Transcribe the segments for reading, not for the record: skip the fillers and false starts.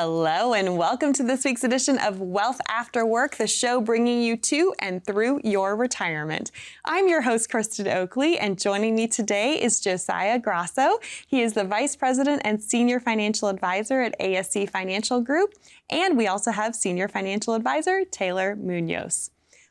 Hello and welcome to this week's edition of Wealth After Work, the show bringing you to and through your retirement. I'm your host, Kristen Oakley, and joining me today is Josiah Grasso. He is the Vice President and Senior Financial Advisor at ASC Financial Group, and we also have Senior Financial Advisor Taylor Munoz.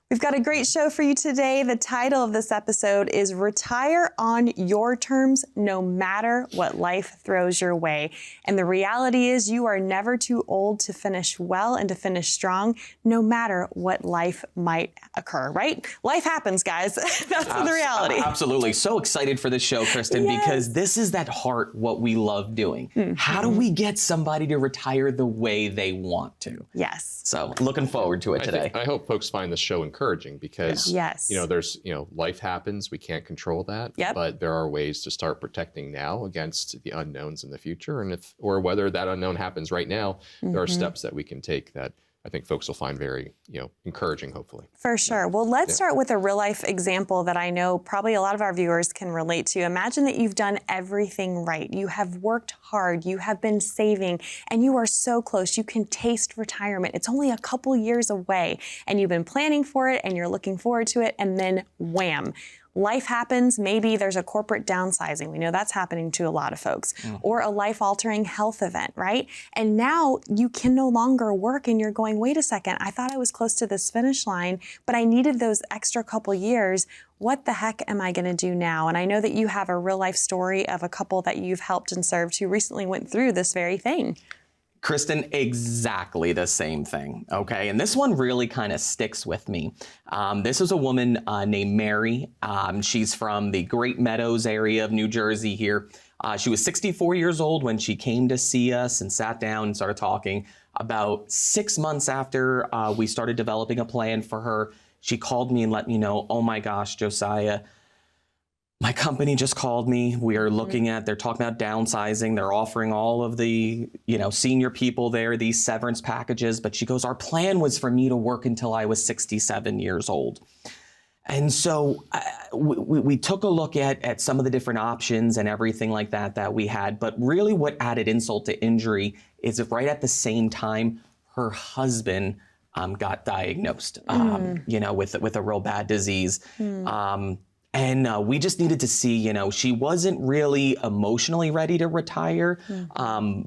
We've got a great show for you today. The title of this episode is Retire on Your Terms, No Matter What Life Throws Your Way. And the reality is you are never too old to finish well and to finish strong, no matter what life might occur, right? Life happens, guys. That's the reality. Absolutely. So excited for this show, Kristen, because this is at heart what we love doing. Mm-hmm. How do we get somebody to retire the way they want to? Yes. So looking forward to it today. I hope folks find this show encouraging because, life happens. We can't control that, but there are ways to start protecting now against the unknowns in the future. And or whether that unknown happens right now, there are steps that we can take that I think folks will find very, encouraging, hopefully. For sure. Well, let's start with a real life example that I know probably a lot of our viewers can relate to. Imagine that you've done everything right. You have worked hard, you have been saving, and you are so close. You can taste retirement. It's only a couple years away, and you've been planning for it, and you're looking forward to it, and then wham. Life happens. Maybe there's a corporate downsizing. We know that's happening to a lot of folks. Or a life-altering health event, right? And now you can no longer work and you're going, wait a second, I thought I was close to this finish line, but I needed those extra couple years. What the heck am I going to do now? And I know that you have a real-life story of a couple that you've helped and served who recently went through this very thing. Kristen, exactly the same thing, okay? And this one really kind of sticks with me. This is a woman named Mary. She's from the Great Meadows area of New Jersey here. She was 64 years old when she came to see us and sat down and started talking. About 6 months after we started developing a plan for her, she called me and let me know, oh my gosh, Josiah, my company just called me. We are looking at, they're talking about downsizing. They're offering all of the, senior people there, these severance packages. But she goes, our plan was for me to work until I was 67 years old. And so we took a look at some of the different options and everything like that we had. But really what added insult to injury is that right at the same time, her husband got diagnosed, with a real bad disease. And we just needed to see, she wasn't really emotionally ready to retire,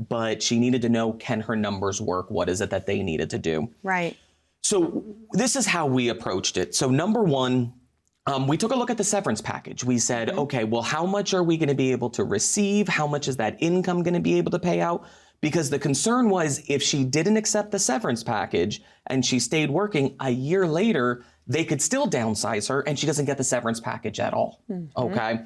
but she needed to know, can her numbers work? What is it that they needed to do? Right. So this is how we approached it. So number one, we took a look at the severance package. We said, okay, well, how much are we going to be able to receive? How much is that income going to be able to pay out? Because the concern was if she didn't accept the severance package and she stayed working a year later, they could still downsize her and she doesn't get the severance package at all, okay?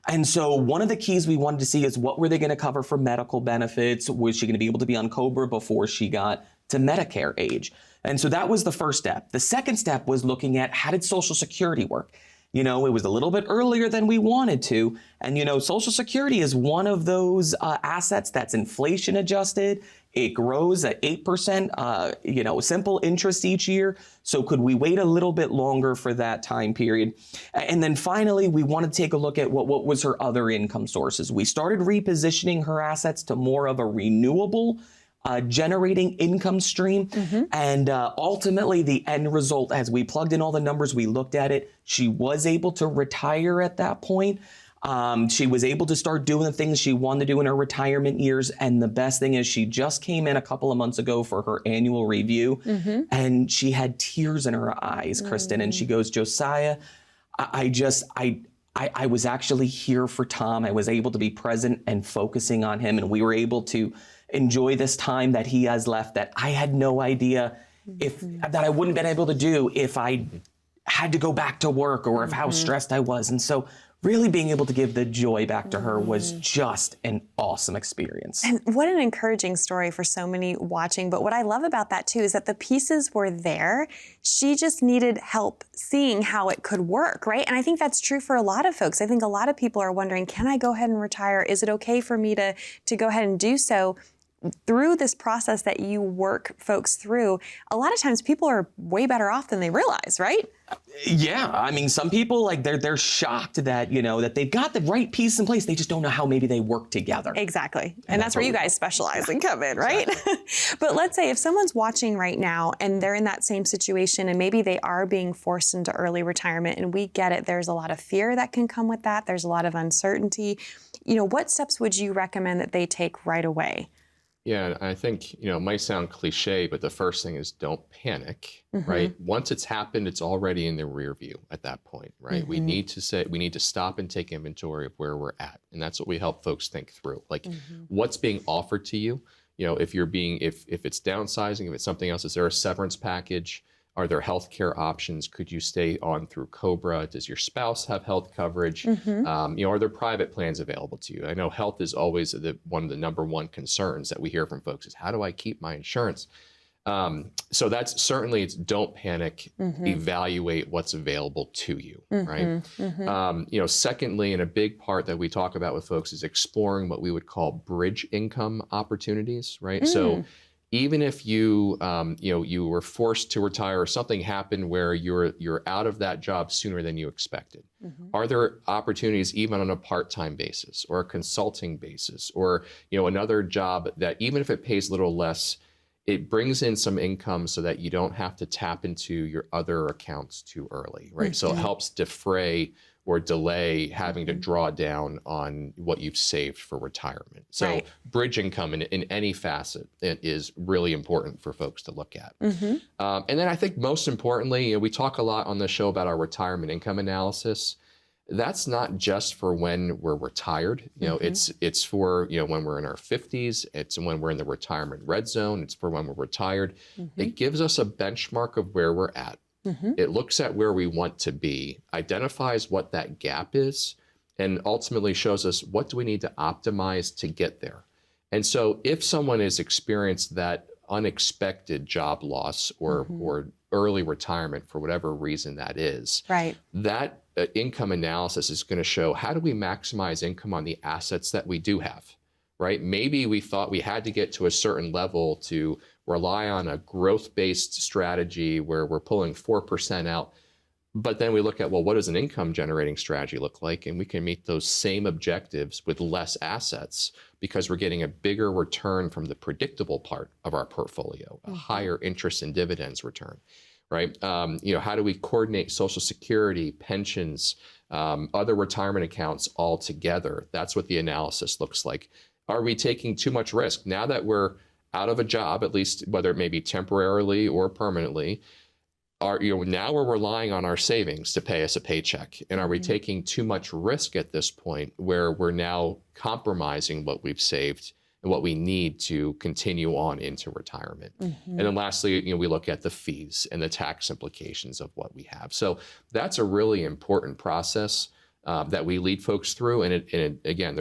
And so one of the keys we wanted to see is what were they gonna cover for medical benefits? Was she gonna be able to be on COBRA before she got to Medicare age? And so that was the first step. The second step was looking at how did Social Security work? It was a little bit earlier than we wanted to. And, Social Security is one of those assets that's inflation adjusted. It grows at 8%, simple interest each year. So could we wait a little bit longer for that time period? And then finally, we want to take a look at what was her other income sources. We started repositioning her assets to more of a renewable generating income stream. And ultimately the end result, as we plugged in all the numbers, we looked at it, she was able to retire at that point. She was able to start doing the things she wanted to do in her retirement years. And the best thing is she just came in a couple of months ago for her annual review and she had tears in her eyes, Kristen. And she goes, Josiah, I was actually here for Tom. I was able to be present and focusing on him. And we were able to enjoy this time that he has left that I had no idea that I wouldn't have been able to do if I had to go back to work or if how stressed I was. And so really being able to give the joy back to her was just an awesome experience. And what an encouraging story for so many watching. But what I love about that too is that the pieces were there. She just needed help seeing how it could work, right? And I think that's true for a lot of folks. I think a lot of people are wondering, can I go ahead and retire? Is it okay for me to go ahead and do so? through this process that you work folks through, a lot of times people are way better off than they realize, right? Yeah, I mean, some people, like, they're shocked that, that they've got the right piece in place. They just don't know how maybe they work together. Exactly. And that's where you guys specialize and come in, right? Exactly. But let's say if someone's watching right now and they're in that same situation and maybe they are being forced into early retirement, and we get it, there's a lot of fear that can come with that. There's a lot of uncertainty. What steps would you recommend that they take right away? Yeah, I think, it might sound cliche, but the first thing is don't panic, right? Once it's happened, it's already in the rear view at that point, right? We need to stop and take inventory of where we're at. And that's what we help folks think through. Like, what's being offered to you? If it's downsizing, if it's something else, is there a severance package? Are there healthcare options? Could you stay on through COBRA? Does your spouse have health coverage? Are there private plans available to you? I know health is always one of the number one concerns that we hear from folks is, how do I keep my insurance? So that's certainly, don't panic, evaluate what's available to you, right? Secondly, and a big part that we talk about with folks is exploring what we would call bridge income opportunities, right? So even if you were forced to retire or something happened where you're out of that job sooner than you expected, are there opportunities even on a part-time basis or a consulting basis or another job that even if it pays a little less, it brings in some income so that you don't have to tap into your other accounts too early, right? So it helps defray or delay having to draw down on what you've saved for retirement. So bridge income in any facet is really important for folks to look at. And then I think most importantly, we talk a lot on the show about our retirement income analysis. That's not just for when we're retired. It's for when we're in our 50s. It's when we're in the retirement red zone. It's for when we're retired. It gives us a benchmark of where we're at. It looks at where we want to be, identifies what that gap is, and ultimately shows us what do we need to optimize to get there. And so if someone has experienced that unexpected job loss or early retirement for whatever reason that is, that income analysis is going to show how do we maximize income on the assets that we do have, right? Maybe we thought we had to get to a certain level to rely on a growth-based strategy where we're pulling 4% out. But then we look at, well, what does an income generating strategy look like? And we can meet those same objectives with less assets because we're getting a bigger return from the predictable part of our portfolio, a higher interest and dividends return, right? How do we coordinate Social Security, pensions, other retirement accounts all together? That's what the analysis looks like. Are we taking too much risk? Now that we're out of a job, at least whether it may be temporarily or permanently, now we're relying on our savings to pay us a paycheck. And are we taking too much risk at this point where we're now compromising what we've saved and what we need to continue on into retirement? And then lastly, we look at the fees and the tax implications of what we have. So that's a really important process that we lead folks through. And again,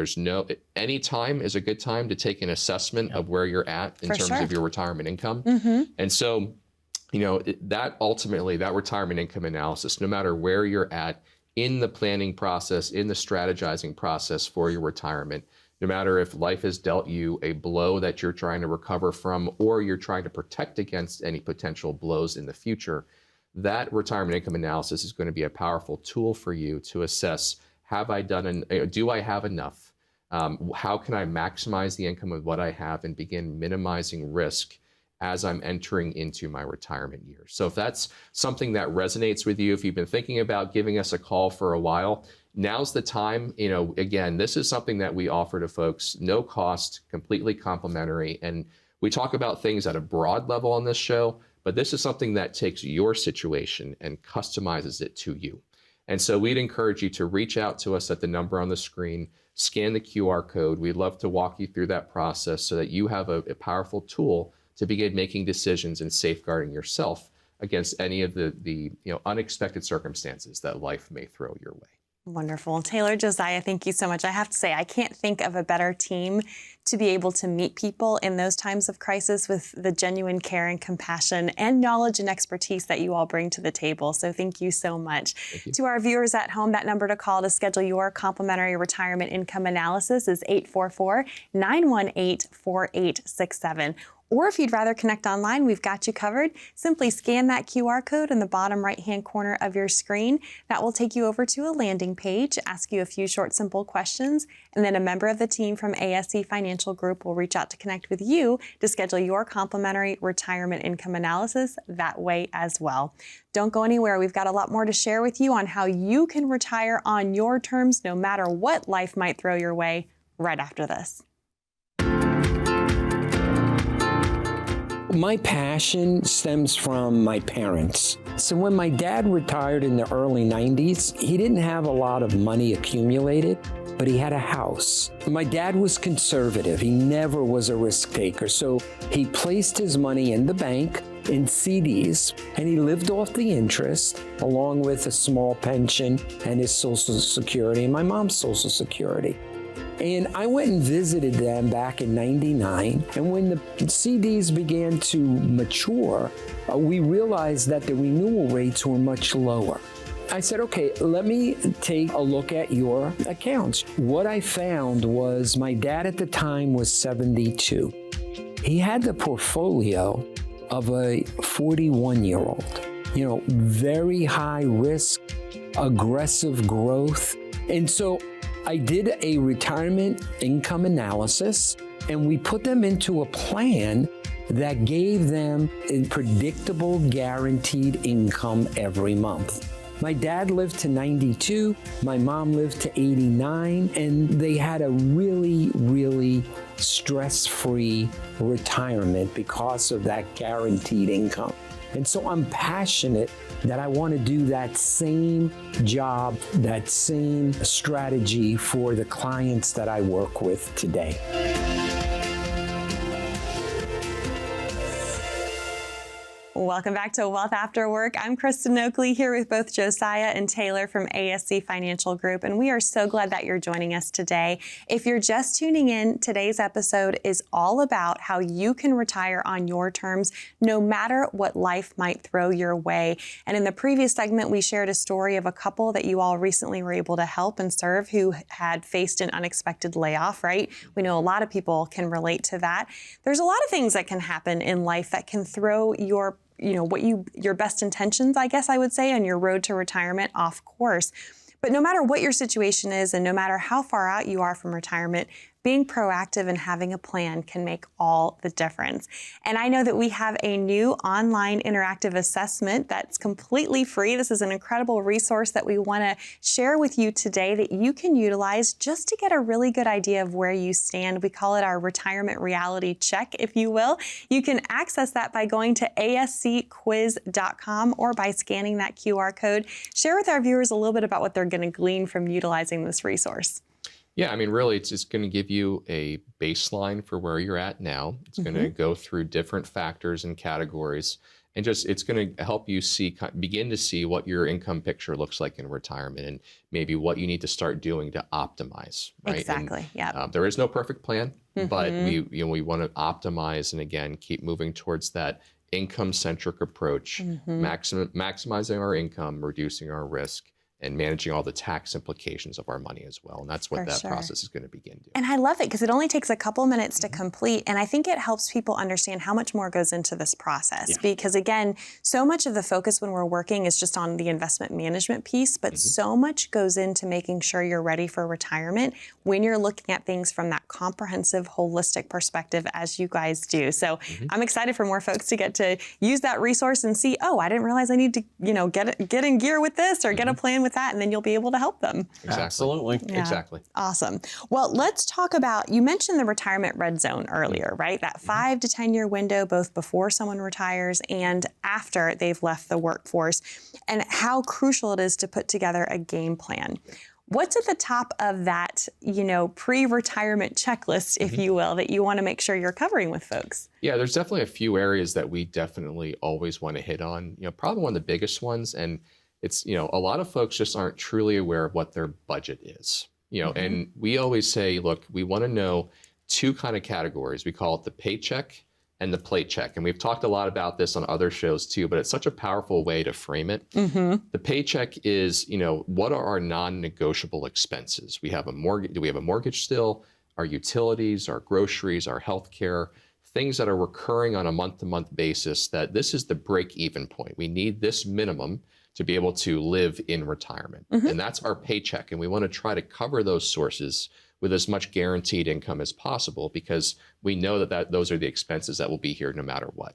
any time is a good time to take an assessment of where you're at in terms of your retirement income. And so, that ultimately, that retirement income analysis, no matter where you're at in the planning process, in the strategizing process for your retirement, no matter if life has dealt you a blow that you're trying to recover from, or you're trying to protect against any potential blows in the future, that retirement income analysis is going to be a powerful tool for you to assess, do I have enough? How can I maximize the income of what I have and begin minimizing risk as I'm entering into my retirement years? So if that's something that resonates with you, if you've been thinking about giving us a call for a while, now's the time. Again, this is something that we offer to folks, no cost, completely complimentary. And we talk about things at a broad level on this show, but this is something that takes your situation and customizes it to you. And so we'd encourage you to reach out to us at the number on the screen, scan the QR code. We'd love to walk you through that process so that you have a powerful tool to begin making decisions and safeguarding yourself against any of the unexpected circumstances that life may throw your way. Wonderful. Taylor, Josiah, thank you so much. I have to say, I can't think of a better team to be able to meet people in those times of crisis with the genuine care and compassion and knowledge and expertise that you all bring to the table. So thank you so much. To our viewers at home, that number to call to schedule your complimentary retirement income analysis is 844-918-4867. Or if you'd rather connect online, we've got you covered. Simply scan that QR code in the bottom right-hand corner of your screen. That will take you over to a landing page, ask you a few short, simple questions, and then a member of the team from ASC Financial Group will reach out to connect with you to schedule your complimentary retirement income analysis that way as well. Don't go anywhere. We've got a lot more to share with you on how you can retire on your terms, no matter what life might throw your way, right after this. My passion stems from my parents. So when my dad retired in the early 90s, he didn't have a lot of money accumulated, but he had a house. My dad was conservative. He never was a risk taker. So he placed his money in the bank in CDs, and he lived off the interest along with a small pension and his Social Security and my mom's Social Security. And I went and visited them back in '99. And when the CDs began to mature, we realized that the renewal rates were much lower. I said, okay, let me take a look at your accounts. What I found was my dad at the time was 72. He had the portfolio of a 41-year-old. You know, very high risk, aggressive growth. And so I did a retirement income analysis, and we put them into a plan that gave them a predictable, guaranteed income every month. My dad lived to 92, my mom lived to 89, and they had a really, really stress-free retirement because of that guaranteed income. And so I'm passionate that I want to do that same job, that same strategy for the clients that I work with today. Welcome back to Wealth After Work. I'm Kristen Oakley here with both Josiah and Taylor from ASC Financial Group, and we are so glad that you're joining us today. If you're just tuning in, today's episode is all about how you can retire on your terms, no matter what life might throw your way. And in the previous segment, we shared a story of a couple that you all recently were able to help and serve who had faced an unexpected layoff, right? We know a lot of people can relate to that. There's a lot of things that can happen in life that can throw your best intentions, I guess I would say, on your road to retirement off course. But no matter what your situation is and no matter how far out you are from retirement, being proactive and having a plan can make all the difference. And I know that we have a new online interactive assessment that's completely free. This is an incredible resource that we want to share with you today that you can utilize just to get a really good idea of where you stand. We call it our retirement reality check, if you will. You can access that by going to ascquiz.com or by scanning that QR code. Share with our viewers a little bit about what they're going to glean from utilizing this resource. Yeah, I mean, really, it's just going to give you a baseline for where you're at now. It's going to go through different factors and categories, and it's going to help you begin to see what your income picture looks like in retirement, and maybe what you need to start doing to optimize. Right? Exactly. Yeah. There is no perfect plan, but we want to optimize and again keep moving towards that income-centric approach, maximizing our income, reducing our risk, and managing all the tax implications of our money as well. And that's what that process is going to begin doing. And I love it because it only takes a couple minutes to complete. And I think it helps people understand how much more goes into this process. Because again, so much of the focus when we're working is just on the investment management piece, but so much goes into making sure you're ready for retirement when you're looking at things from that comprehensive, holistic perspective as you guys do. So I'm excited for more folks to get to use that resource and see, oh, I didn't realize I need to, get in gear with this or get a plan with that, and then you'll be able to help them. Exactly. Absolutely. Yeah. Exactly. Awesome. Well, let's talk about, you mentioned the retirement red zone earlier, right? That 5 to 10 year window, both before someone retires and after they've left the workforce, and how crucial it is to put together a game plan. What's at the top of that, pre-retirement checklist, if you will, that you want to make sure you're covering with folks? Yeah, there's definitely a few areas that we definitely always want to hit on. Probably one of the biggest ones, and it's, a lot of folks just aren't truly aware of what their budget is, and we always say, look, we want to know two kind of categories. We call it the paycheck and the plate check. And we've talked a lot about this on other shows too, but it's such a powerful way to frame it. The paycheck is, what are our non-negotiable expenses? We have a mortgage. Do we have a mortgage still? Our utilities, our groceries, our healthcare, things that are recurring on a month-to-month basis, that this is the break-even point. We need this minimum to be able to live in retirement. And that's our paycheck. And we want to try to cover those sources with as much guaranteed income as possible, because we know that those are the expenses that will be here no matter what.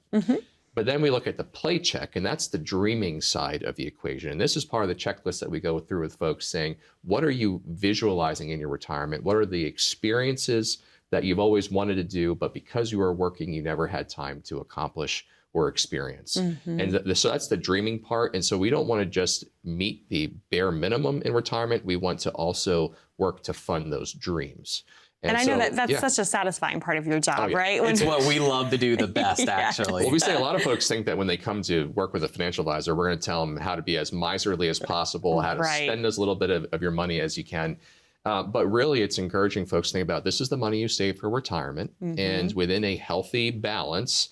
But then we look at the play check, and that's the dreaming side of the equation. And this is part of the checklist that we go through with folks, saying, what are you visualizing in your retirement? What are the experiences that you've always wanted to do, but because you were working, you never had time to accomplish or experience? And so that's the dreaming part. And so we don't want to just meet the bare minimum in retirement. We want to also work to fund those dreams. And I know that's such a satisfying part of your job, right? It's what we love to do the best, actually. Well, we say a lot of folks think that when they come to work with a financial advisor, we're going to tell them how to be as miserly as possible, how to spend as little bit of your money as you can. But really, it's encouraging folks to think about, this is the money you save for retirement. And within a healthy balance,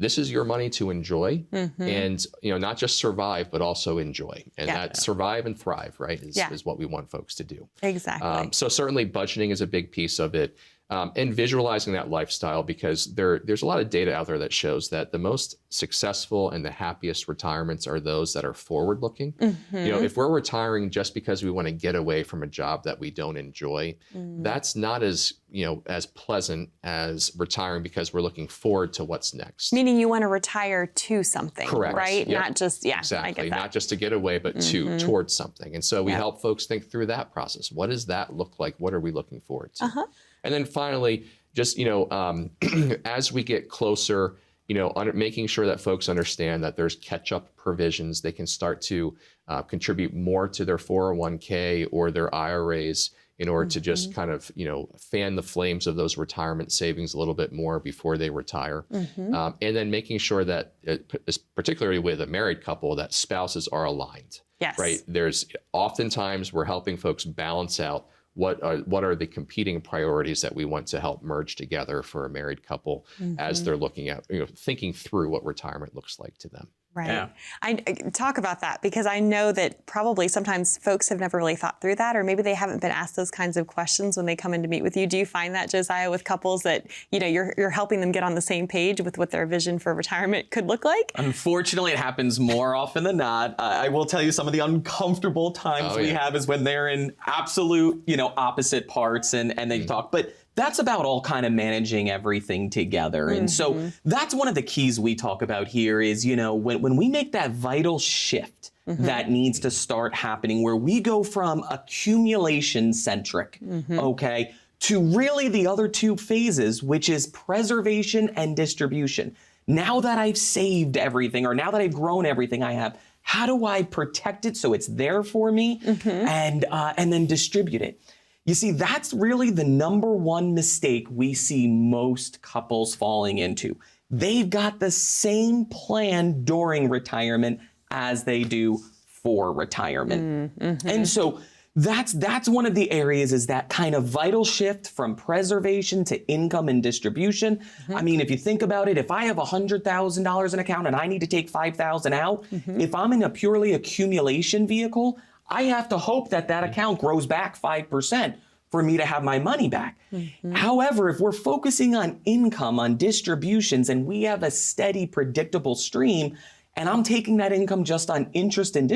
this is your money to enjoy, and not just survive, but also enjoy. And that survive and thrive, right, is what we want folks to do. Exactly. So certainly budgeting is a big piece of it, and visualizing that lifestyle, because there's a lot of data out there that shows that the most successful and the happiest retirements are those that are forward-looking. If we're retiring just because we want to get away from a job that we don't enjoy, that's not as as pleasant as retiring because we're looking forward to what's next. Meaning you want to retire to something, correct? Right? Yep. Not just exactly. I get that. Not just to get away, but towards something. And so we help folks think through that process. What does that look like? What are we looking forward to? And then finally, just as we get closer, making sure that folks understand that there's catch-up provisions. They can start to contribute more to their 401k or their IRAs in order to just kind of, fan the flames of those retirement savings a little bit more before they retire. And then making sure that, particularly with a married couple, that spouses are aligned. Yes. Right. There's oftentimes we're helping folks balance out what are the competing priorities that we want to help merge together for a married couple as they're looking at, thinking through what retirement looks like to them. Right. Yeah. I talk about that because I know that probably sometimes folks have never really thought through that, or maybe they haven't been asked those kinds of questions when they come in to meet with you. Do you find that, Josiah, with couples that, you're helping them get on the same page with what their vision for retirement could look like? Unfortunately, it happens more often than not. I will tell you, some of the uncomfortable times we have is when they're in absolute, opposite parts and they talk. But that's about all kind of managing everything together. And so that's one of the keys we talk about here is, when we make that vital shift that needs to start happening, where we go from accumulation centric, to really the other two phases, which is preservation and distribution. Now that I've saved everything, or now that I've grown everything I have, how do I protect it so it's there for me and then distribute it? You see, that's really the number one mistake we see most couples falling into. They've got the same plan during retirement as they do for retirement. And so that's one of the areas, is that kind of vital shift from preservation to income and distribution. I mean, if you think about it, if I have $100,000 in an account and I need to take $5,000 out, if I'm in a purely accumulation vehicle, I have to hope that account grows back 5% for me to have my money back. However, if we're focusing on income, on distributions, and we have a steady, predictable stream, and I'm taking that income just on interest and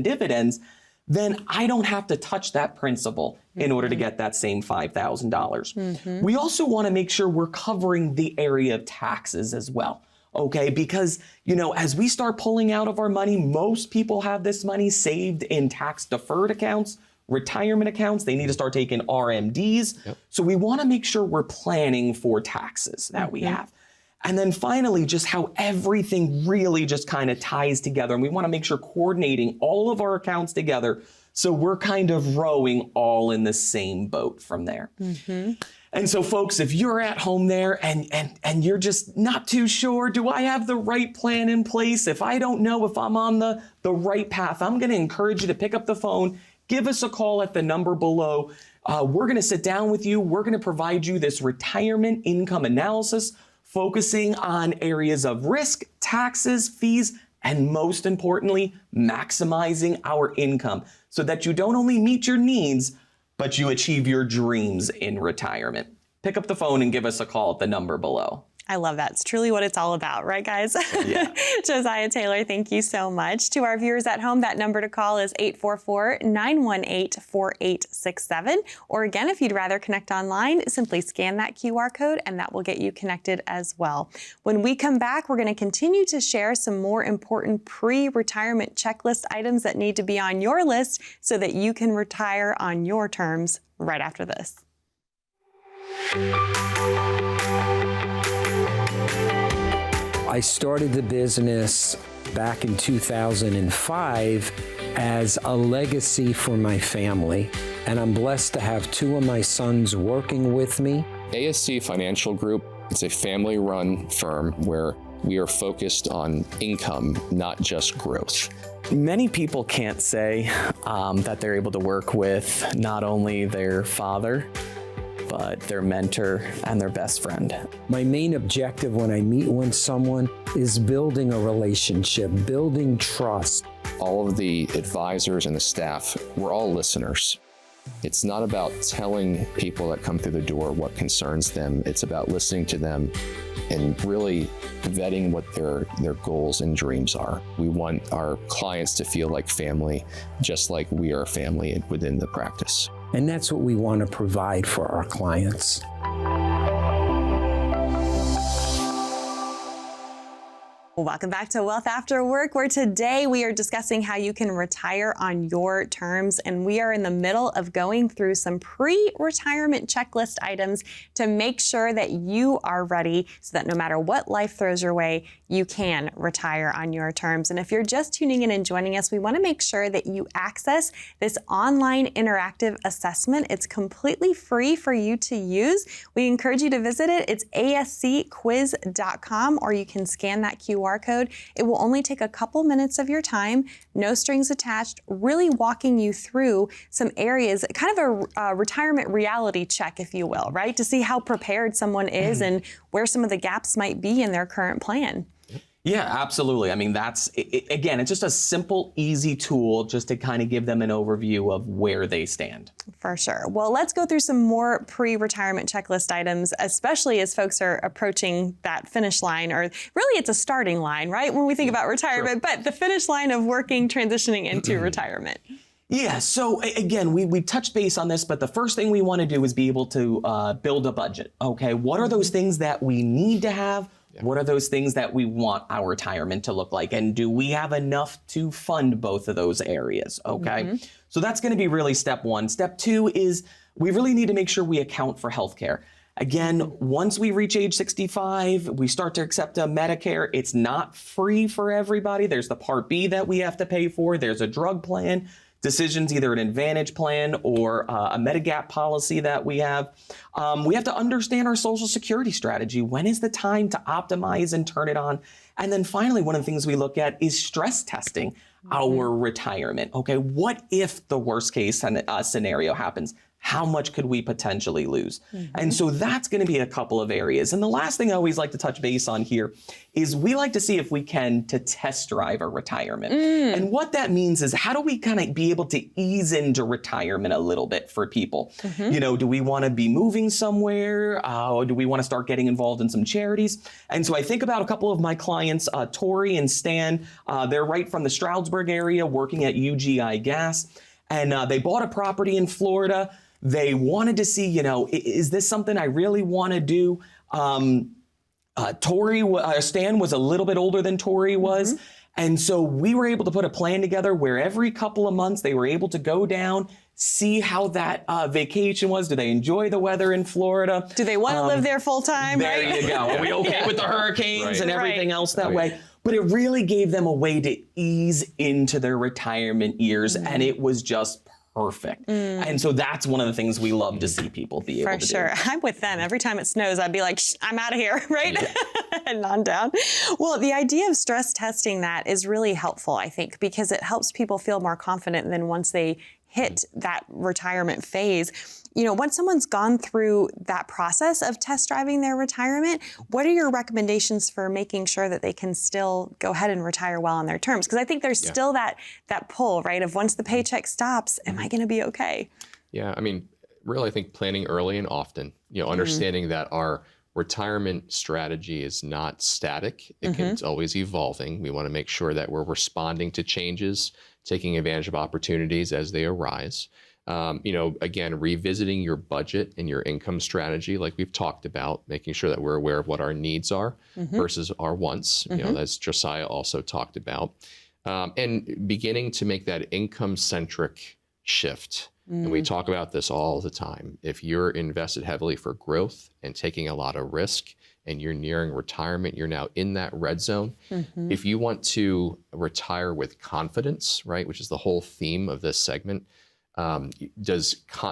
dividends, then I don't have to touch that principal in order to get that same $5,000. We also want to make sure we're covering the area of taxes as well. Okay, because, as we start pulling out of our money, most people have this money saved in tax deferred accounts, retirement accounts. They need to start taking RMDs. So we want to make sure we're planning for taxes that we have. And then finally, just how everything really just kind of ties together. And we want to make sure coordinating all of our accounts together so we're kind of rowing all in the same boat from there. And so folks, if you're at home there and you're just not too sure, do I have the right plan in place? If I don't know if I'm on the right path, I'm going to encourage you to pick up the phone, give us a call at the number below. We're going to sit down with you. We're going to provide you this retirement income analysis, focusing on areas of risk, taxes, fees, and most importantly, maximizing our income so that you don't only meet your needs, but you achieve your dreams in retirement. Pick up the phone and give us a call at the number below. I love that. It's truly what it's all about, right, guys? Yeah. Josiah Taylor, thank you so much. To our viewers at home, that number to call is 844-918-4867. Or again, if you'd rather connect online, simply scan that QR code and that will get you connected as well. When we come back, we're going to continue to share some more important pre-retirement checklist items that need to be on your list so that you can retire on your terms right after this. I started the business back in 2005 as a legacy for my family, and I'm blessed to have two of my sons working with me. ASC Financial Group, it's a family-run firm where we are focused on income, not just growth. Many people can't say that they're able to work with not only their father, but their mentor and their best friend. My main objective when I meet with someone is building a relationship, building trust. All of the advisors and the staff, we're all listeners. It's not about telling people that come through the door what concerns them. It's about listening to them and really vetting what their goals and dreams are. We want our clients to feel like family, just like we are family within the practice. And that's what we want to provide for our clients. Welcome back to Wealth After Work, where today we are discussing how you can retire on your terms. And we are in the middle of going through some pre-retirement checklist items to make sure that you are ready so that no matter what life throws your way, you can retire on your terms. And if you're just tuning in and joining us, we want to make sure that you access this online interactive assessment. It's completely free for you to use. We encourage you to visit it. It's ascquiz.com, or you can scan that QR code. It will only take a couple minutes of your time, no strings attached, really walking you through some areas, kind of a retirement reality check, if you will, right? To see how prepared someone is and where some of the gaps might be in their current plan. Yeah, absolutely. I mean, again, it's just a simple, easy tool just to kind of give them an overview of where they stand. For sure. Well, let's go through some more pre-retirement checklist items, especially as folks are approaching that finish line, or really it's a starting line, right? When we think about retirement, but the finish line of working, transitioning into retirement. Yeah, so again, we touched base on this, but the first thing we want to do is be able to build a budget. Okay, what are those things that we need to have? Yeah. What are those things that we want our retirement to look like? And do we have enough to fund both of those areas? Okay, so that's going to be really step one. Step two is we really need to make sure we account for healthcare. Again, once we reach age 65, we start to accept a Medicare. It's not free for everybody. There's the Part B that we have to pay for. There's a drug plan. Decisions, either an Advantage plan or a Medigap policy that we have. We have to understand our Social Security strategy. When is the time to optimize and turn it on? And then finally, one of the things we look at is stress testing our retirement. Okay, what if the worst case scenario happens? How much could we potentially lose? And so that's going to be a couple of areas. And the last thing I always like to touch base on here is we like to see if we can to test drive our retirement. And what that means is how do we kind of be able to ease into retirement a little bit for people? You know, do we want to be moving somewhere? Or do we want to start getting involved in some charities? And so I think about a couple of my clients, Tori and Stan. They're right from the Stroudsburg area working at UGI Gas. And they bought a property in Florida. They wanted to see, you know, is this something I really want to do? Stan was a little bit older than Tori was. And so we were able to put a plan together where every couple of months they were able to go down, see how that vacation was. Do they enjoy the weather in Florida? Do they want to live there full time? There right? you go. Are we okay with the hurricanes and everything else that way? Right. But it really gave them a way to ease into their retirement years, and it was just perfect. And so that's one of the things we love to see people be able to do. For sure. I'm with them. Every time it snows, I'd be like, I'm out of here, right? And on down. Well, the idea of stress testing that is really helpful, I think, because it helps people feel more confident than once they hit that retirement phase. You know, once someone's gone through that process of test driving their retirement, what are your recommendations for making sure that they can still go ahead and retire well on their terms? Because I think there's still that pull, right, of once the paycheck stops, am I going to be okay? Yeah, I mean, really, I think planning early and often, you know, understanding that our retirement strategy is not static. It's always evolving. We want to make sure that we're responding to changes, taking advantage of opportunities as they arise. You know, again, revisiting your budget and your income strategy, like we've talked about, making sure that we're aware of what our needs are versus our wants, you know, as Josiah also talked about, and beginning to make that income-centric shift. And we talk about this all the time. If you're invested heavily for growth and taking a lot of risk and you're nearing retirement, you're now in that red zone. If you want to retire with confidence, right, which is the whole theme of this segment, you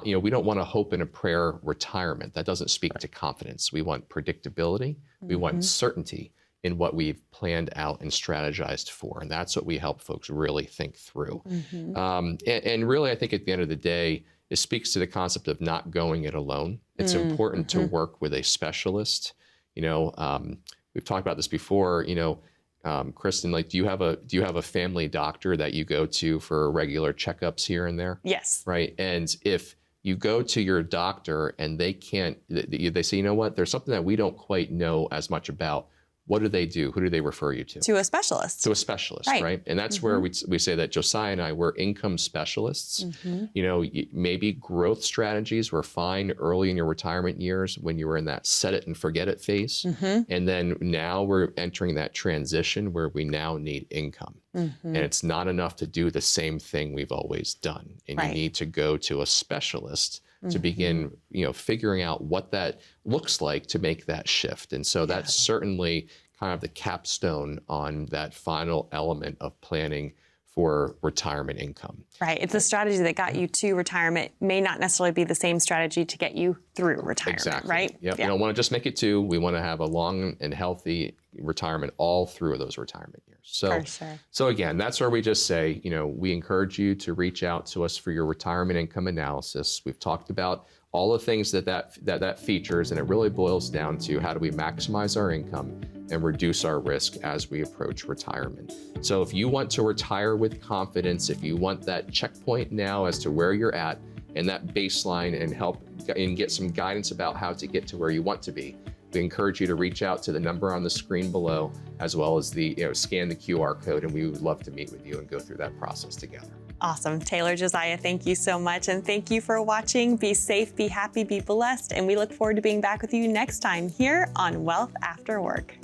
know, we don't want a hope and a prayer retirement. That doesn't speak to confidence. We want predictability. We want certainty in what we've planned out and strategized for. And that's what we help folks really think through. And really, I think at the end of the day, it speaks to the concept of not going it alone. It's important to work with a specialist. You know, we've talked about this before, you know, Kristen, like, do you have a family doctor that you go to for regular checkups here and there? Yes. Right. And if you go to your doctor and they say, you know what, there's something that we don't quite know as much about. What do they do? Who do they refer you to? To a specialist. To a specialist, right? And that's where we say that Josiah and I, we're income specialists. You know, maybe growth strategies were fine early in your retirement years when you were in that set it and forget it phase. And then now we're entering that transition where we now need income. And it's not enough to do the same thing we've always done. And you need to go to a specialist to begin, you know, figuring out what that looks like to make that shift. And so that's certainly kind of the capstone on that final element of planning for retirement income. Right. It's a strategy that got you to retirement may not necessarily be the same strategy to get you through retirement, right? Yep. You don't want to just make it to. We want to have a long and healthy retirement all through those retirement years. So, so again, that's where we just say, you know, we encourage you to reach out to us for your retirement income analysis. We've talked about all the things that features, and it really boils down to how do we maximize our income and reduce our risk as we approach retirement. So if you want to retire with confidence, if you want that checkpoint now as to where you're at and that baseline and help and get some guidance about how to get to where you want to be, we encourage you to reach out to the number on the screen below, as well as scan the QR code, and we would love to meet with you and go through that process together. Awesome. Taylor, Josiah, thank you so much. And thank you for watching. Be safe, be happy, be blessed. And we look forward to being back with you next time here on Wealth After Work.